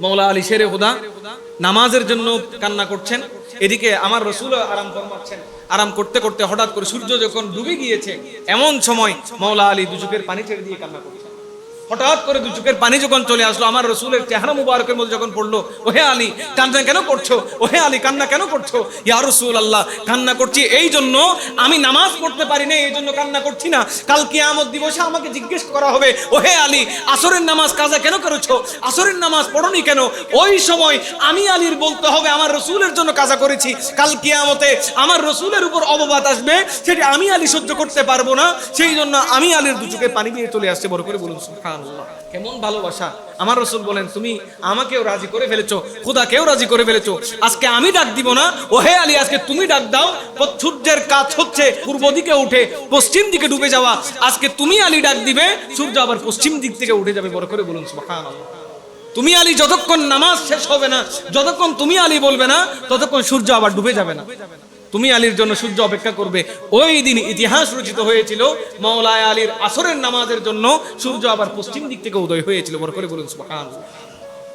মৌলা আলী শেরে খুদা নামাজের জন্য কান্না করছেন, এদিকে আমার রসুল আরাম ফরমাচ্ছেন। আরাম করতে করতে হঠাৎ করে সূর্য যখন ডুবে গিয়েছে, এমন সময় মৌলা আলী দু চোখের পানি ছেড়ে দিয়ে কান্না করছেন। হঠাৎ করে দু চোখের পানি যখন চলে আসলো, আমার রসুলের চেহারা মুবারকের মধ্যে যখন পড়লো, ওহে আলী কান্না কেন করছো, ওহে আলী কান্না কেন করছো? ইয়া রাসূলুল্লাহ, কান্না করছি এই জন্য আমি নামাজ পড়তে পারি না, এই জন্য কান্না করছি না। কাল কিয়ামত দিবসে আমাকে জিজ্ঞেস করা হবে, ওহে আলী আসরের নামাজ কাজা কেন করেছো, আসরের নামাজ পড়নি কেন? ওই সময় আমি আলীর বলতে হবে আমার রসুলের জন্য কাজা করেছি। কাল কিয়ামতে আমার রসুলের উপর অববাদ আসবে, সেটি আমি আলী সহ্য করতে পারবো না, সেই জন্য আমি আলীর দু চোখের পানি দিয়ে চলে আসছে। বড় করে বলুন সুবহানাল্লাহ। কেমন ভালোবাসা! আমার রসুল বলেন, তুমি আমাকেও রাজি করে ফেলেছো, খুদাকেও রাজি করে ফেলেছো, আজকে আমি ডাক দিব না, ওহে আলী আজকে তুমি ডাক দাও। সূর্যের কাজ হচ্ছে পূর্ব দিকে উঠে পশ্চিম দিকে ডুবে যাওয়া, আজকে তুমি আলী ডাক দিবে, সূর্য আবার পশ্চিম দিক থেকে উঠে যাবে। বড় করে বলুন সুবহানাল্লাহ। তুমি আলী যতক্ষণ নামাজ শেষ হবে না, যতক্ষণ তুমি আলী বলবে না, ততক্ষণ সূর্য আবার ডুবে যাবে না। তুমি আলীর জন্য সূর্য অপেক্ষা করবে। ওই দিন ইতিহাস রচিত হয়েছিল, মওলা আলীর আসরের নামাজের জন্য সূর্য আবার পশ্চিম দিক থেকে উদয় হয়েছিল। বড় করে বলুন সুবহানাল্লাহ।